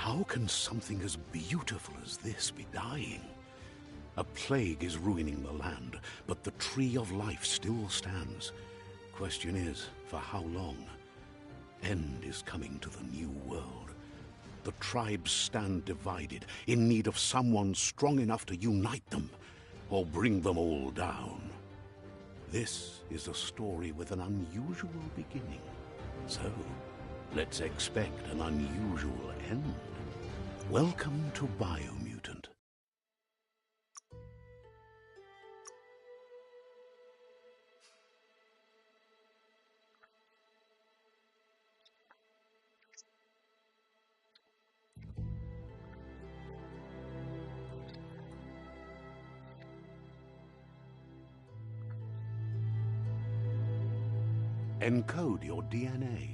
How can something as beautiful as this be dying? A plague is ruining the land, but the tree of life still stands. Question is, for how long? End is coming to the new world. The tribes stand divided, in need of someone strong enough to unite them, or bring them all down. This is a story with an unusual beginning. So, let's expect an unusual end. Welcome to Biomutant. Encode your DNA.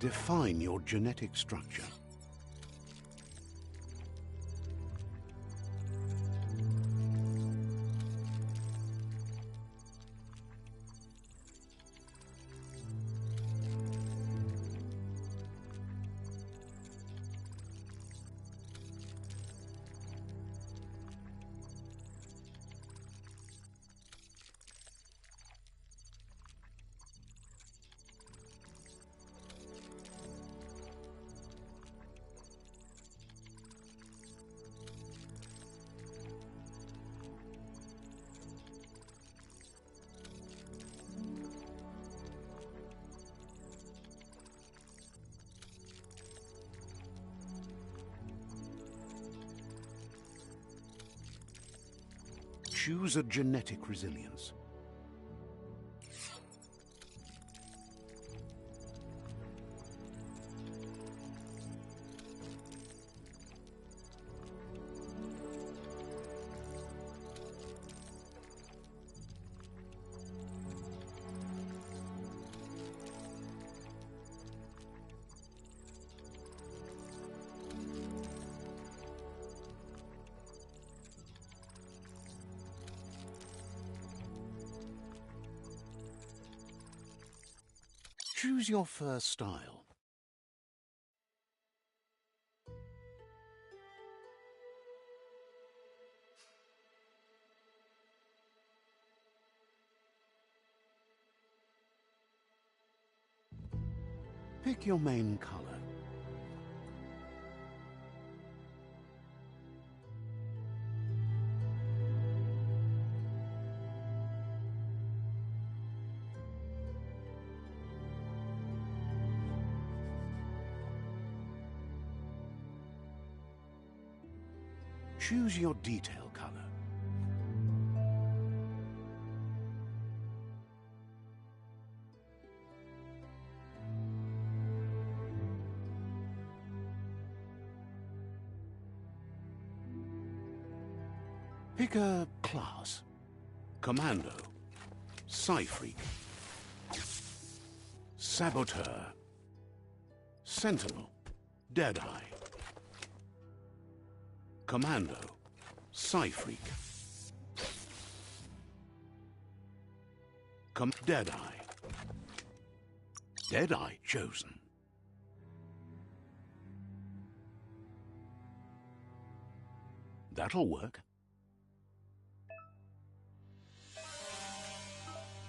Define your genetic structure. Choose a genetic resilience. Choose your first style. Pick your main color. Choose your detail color. Pick a class. Commando. Psy-Freak. Saboteur. Sentinel. Deadeye. Commando. Psy-Freak. Deadeye. Deadeye chosen. That'll work.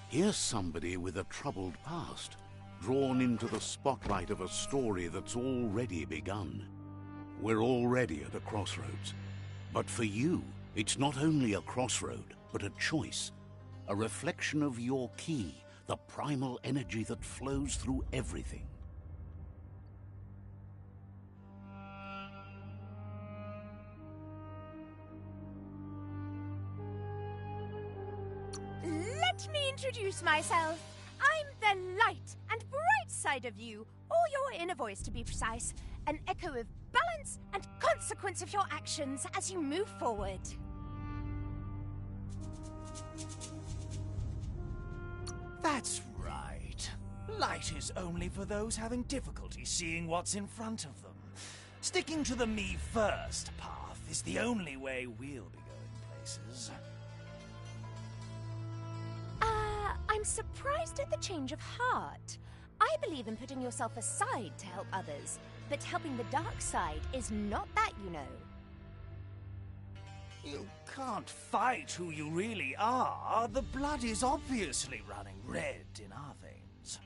Here's somebody with a troubled past, drawn into the spotlight of a story that's already begun. We're already at a crossroads. But for you, it's not only a crossroad, but a choice. A reflection of your key, the primal energy that flows through everything. Let me introduce myself. I'm the light and bright side of you, or your inner voice to be precise. An echo of balance and consequence of your actions as you move forward. That's right. Light is only for those having difficulty seeing what's in front of them. Sticking to the me first path is the only way we'll be going places. I'm surprised at the change of heart. I believe in putting yourself aside to help others, but helping the dark side is not that, you know. You can't fight who you really are. The blood is obviously running red in our veins.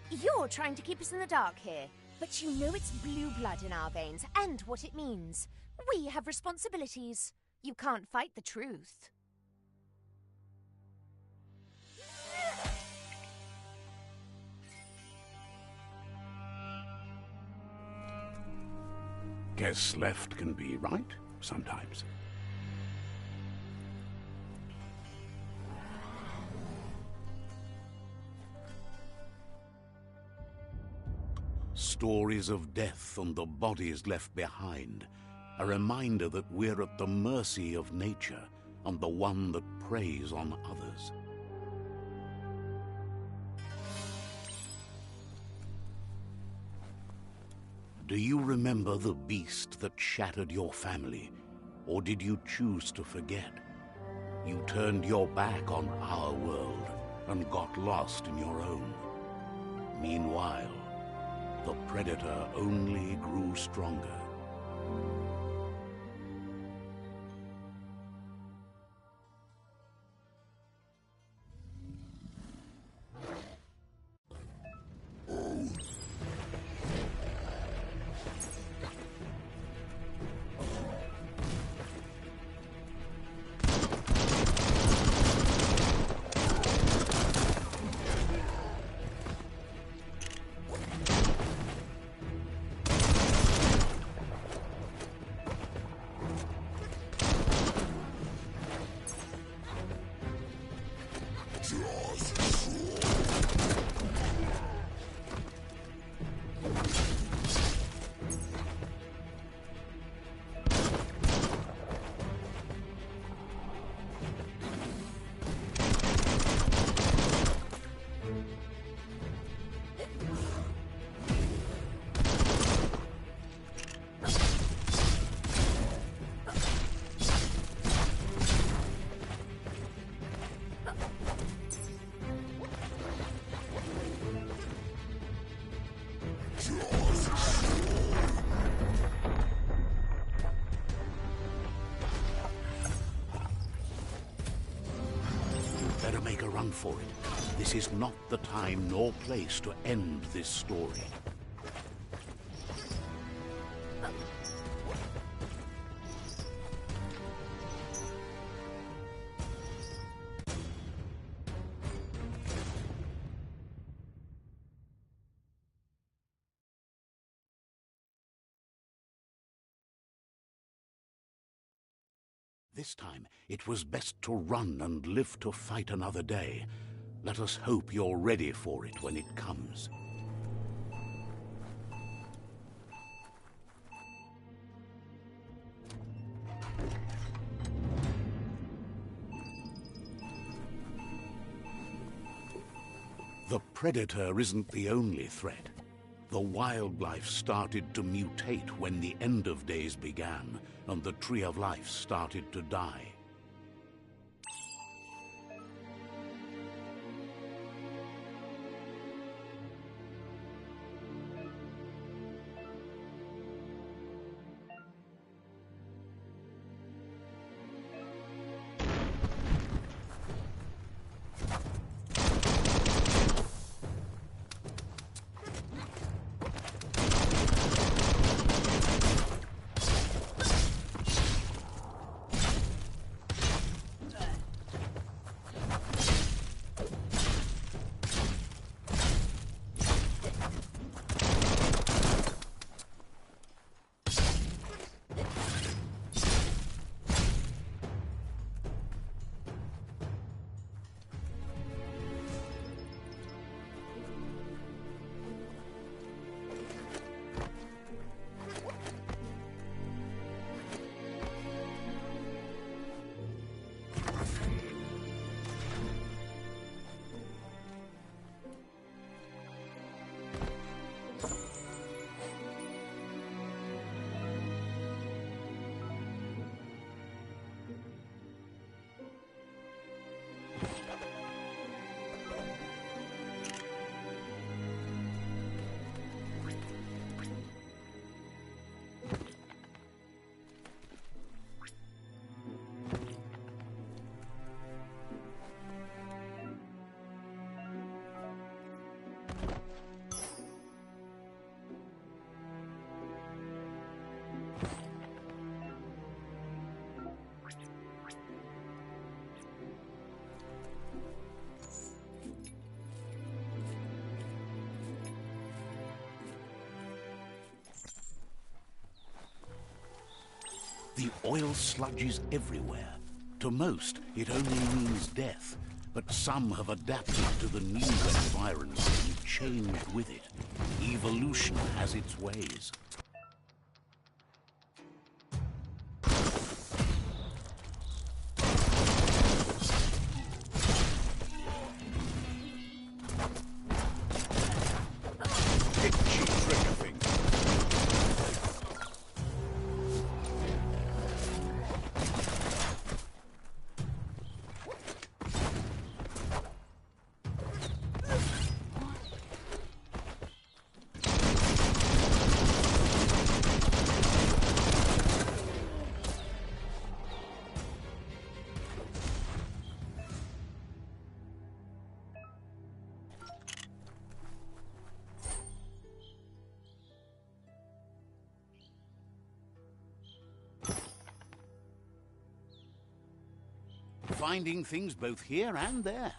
You're trying to keep us in the dark here, but you know it's blue blood in our veins and what it means. We have responsibilities. You can't fight the truth. Guess left can be right, sometimes. Stories of death and the bodies left behind. A reminder that we're at the mercy of nature and the one that preys on others. Do you remember the beast that shattered your family? Or did you choose to forget? You turned your back on our world and got lost in your own. Meanwhile, the predator only grew stronger. Better make a run for it. This is not the time nor place to end this story. This time, it was best to run and live to fight another day. Let us hope you're ready for it when it comes. predator isn't the only threat. The wildlife started to mutate when the end of days began, and the Tree of Life started to die. The oil sludges everywhere. To most, it only means death. But some have adapted to the new environment and changed with it. Evolution has its ways. Finding things both here and there.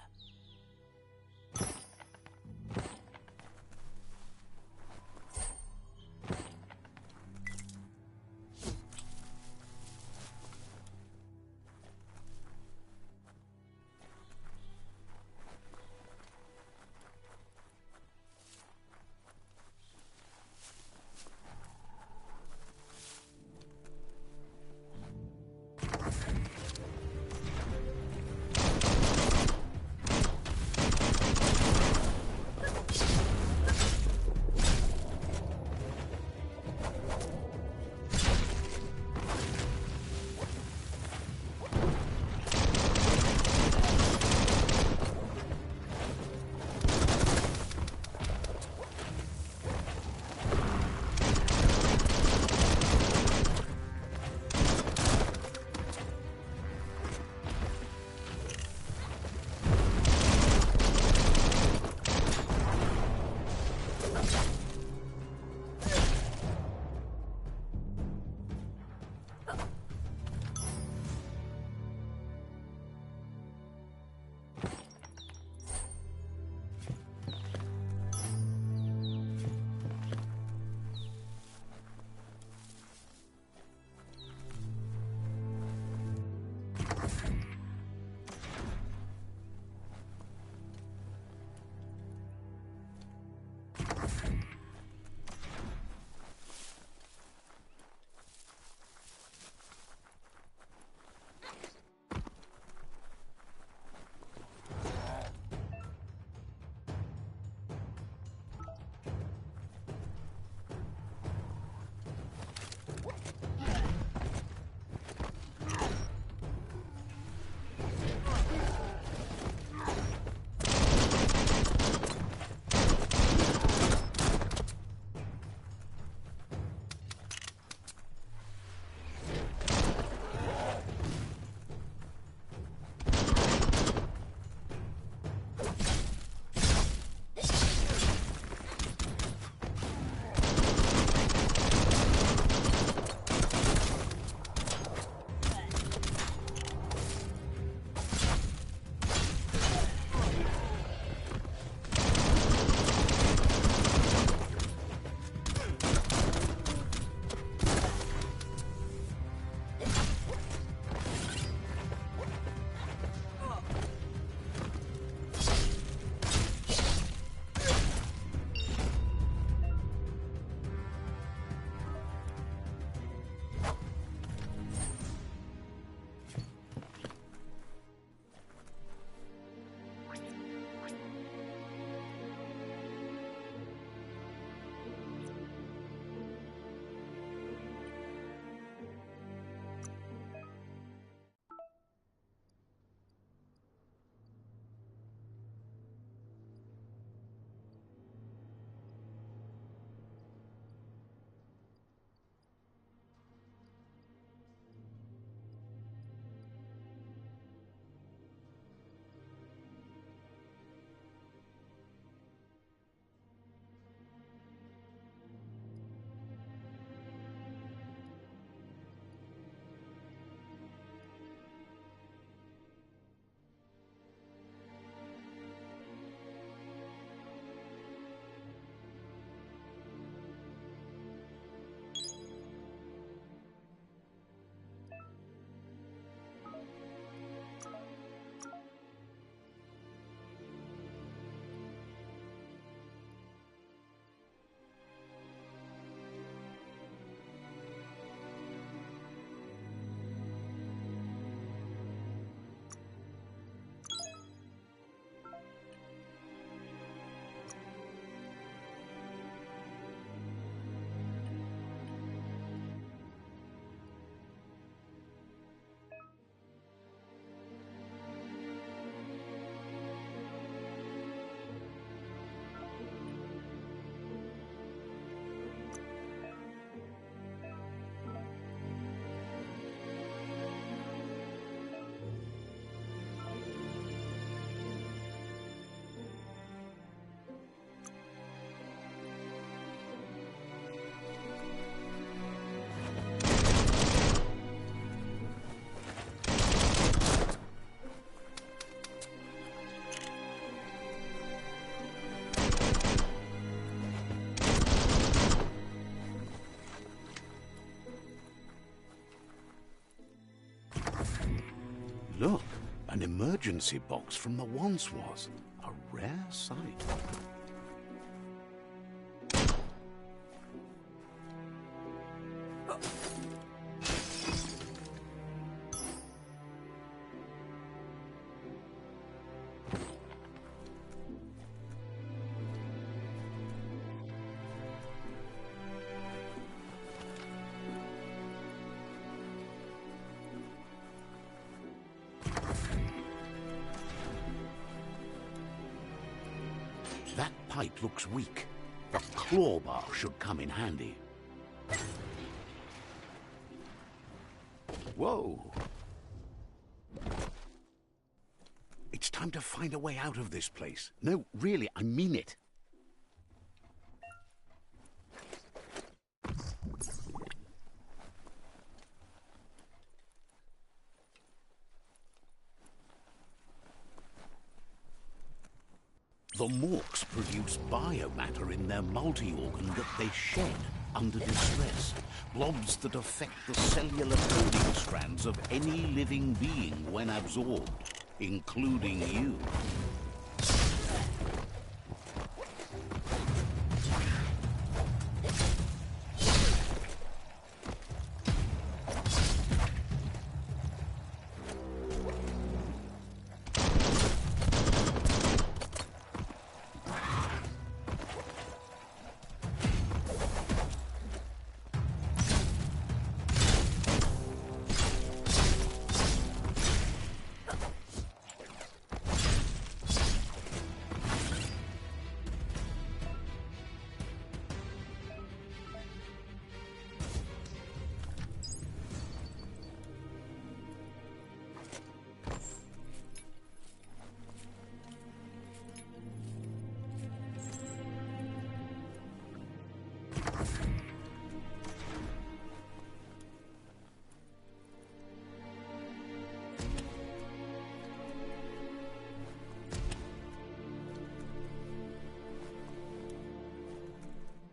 Look, an emergency box from the once was. A rare sight. That pipe looks weak. The claw bar should come in handy. Whoa! It's time to find a way out of this place. No, really, I mean it. The Morks produce biomatter in their multi-organ that they shed under distress. Blobs that affect the cellular coding strands of any living being when absorbed, including you.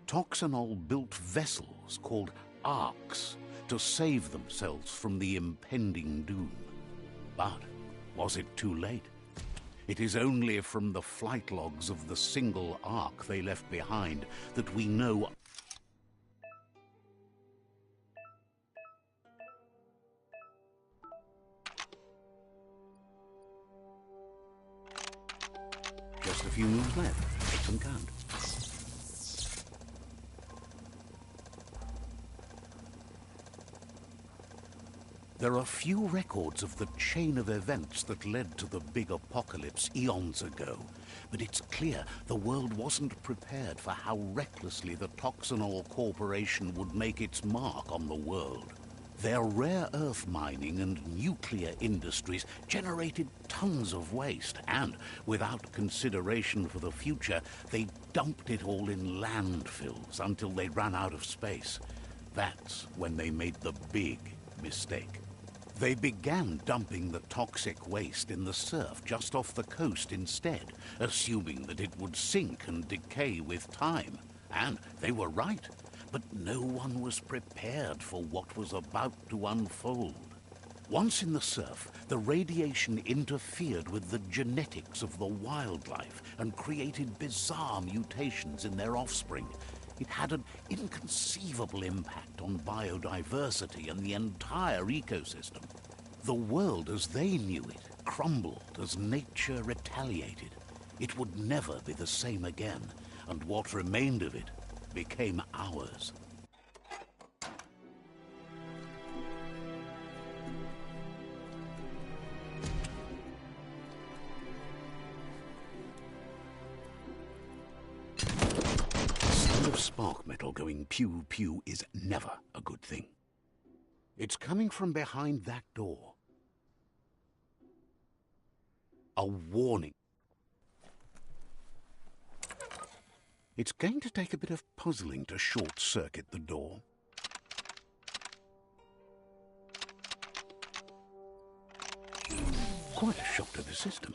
Toxanol built vessels called arks to save themselves from the impending doom. But was it too late? It is only from the flight logs of the single ark they left behind that we know. Just a few moves left. Make them count. There are few records of the chain of events that led to the big apocalypse eons ago, but it's clear the world wasn't prepared for how recklessly the Toxanol Corporation would make its mark on the world. Their rare earth mining and nuclear industries generated tons of waste, and without consideration for the future, they dumped it all in landfills until they ran out of space. That's when they made the big mistake. They began dumping the toxic waste in the surf just off the coast instead, assuming that it would sink and decay with time. And they were right, but no one was prepared for what was about to unfold. Once in the surf, the radiation interfered with the genetics of the wildlife and created bizarre mutations in their offspring. It had an inconceivable impact on biodiversity and the entire ecosystem. The world as they knew it crumbled as nature retaliated. It would never be the same again, and what remained of it became ours. Spark metal going pew-pew is never a good thing. It's coming from behind that door. A warning. It's going to take a bit of puzzling to short-circuit the door. Quite a shock to the system.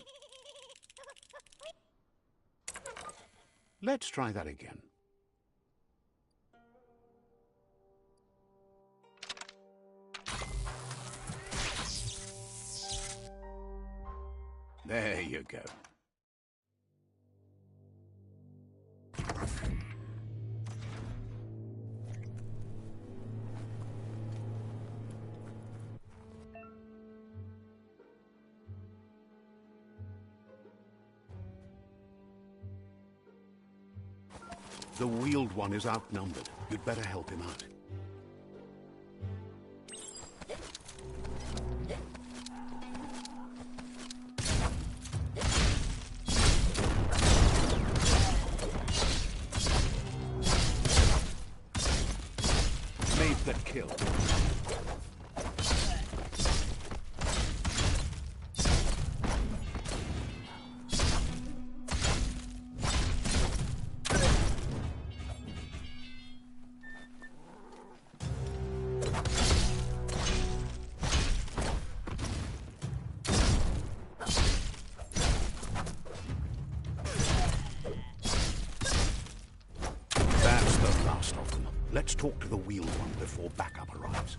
Let's try that again. There you go. The Wheeled One is outnumbered. You'd better help him out. Made the kill. That's the last of them. Let's talk to the Wheeled One before backup arrives.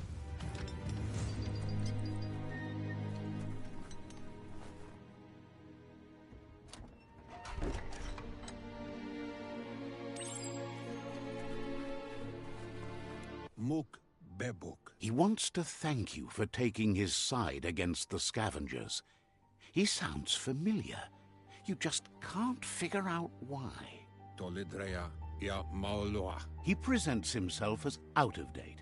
Muk Bebuk. He wants to thank you for taking his side against the scavengers. He sounds familiar. You just can't figure out why. Tolidrea ya Maoloa. He presents himself as out of date.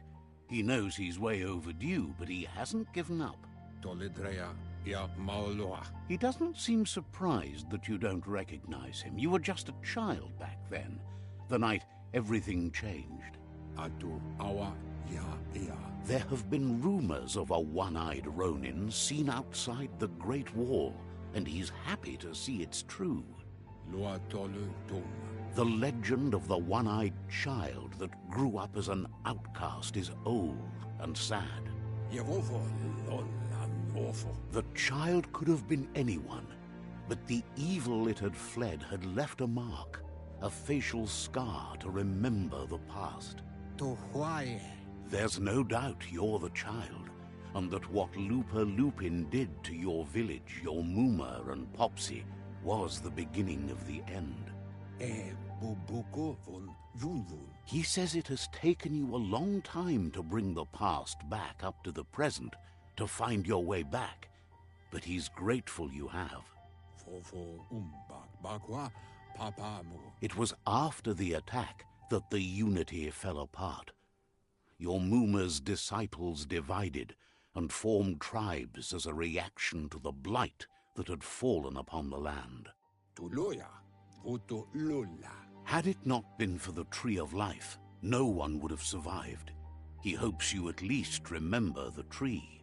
He knows he's way overdue, but he hasn't given up. Tolidrea ya Maoloa. He doesn't seem surprised that you don't recognize him. You were just a child back then, the night everything changed. Atu awa ya ea. There have been rumors of a one-eyed Ronin seen outside the Great Wall, and he's happy to see it's true. Lua tolu tum. The legend of the one-eyed child that grew up as an outcast is old and sad. Yevofo lon awful. The child could have been anyone, but the evil it had fled had left a mark, a facial scar to remember the past. To why? There's no doubt you're the child, and that what Lupa Lupin did to your village, your Muma and Popsy, was the beginning of the end. Bubuko von Vunvun. He says it has taken you a long time to bring the past back up to the present, to find your way back, but he's grateful you have. Fofo bakwa papamu. It was after the attack that the unity fell apart. Your Muma's disciples divided and formed tribes as a reaction to the blight that had fallen upon the land. Tuloya voto lola. Had it not been for the Tree of Life, no one would have survived. He hopes you at least remember the tree.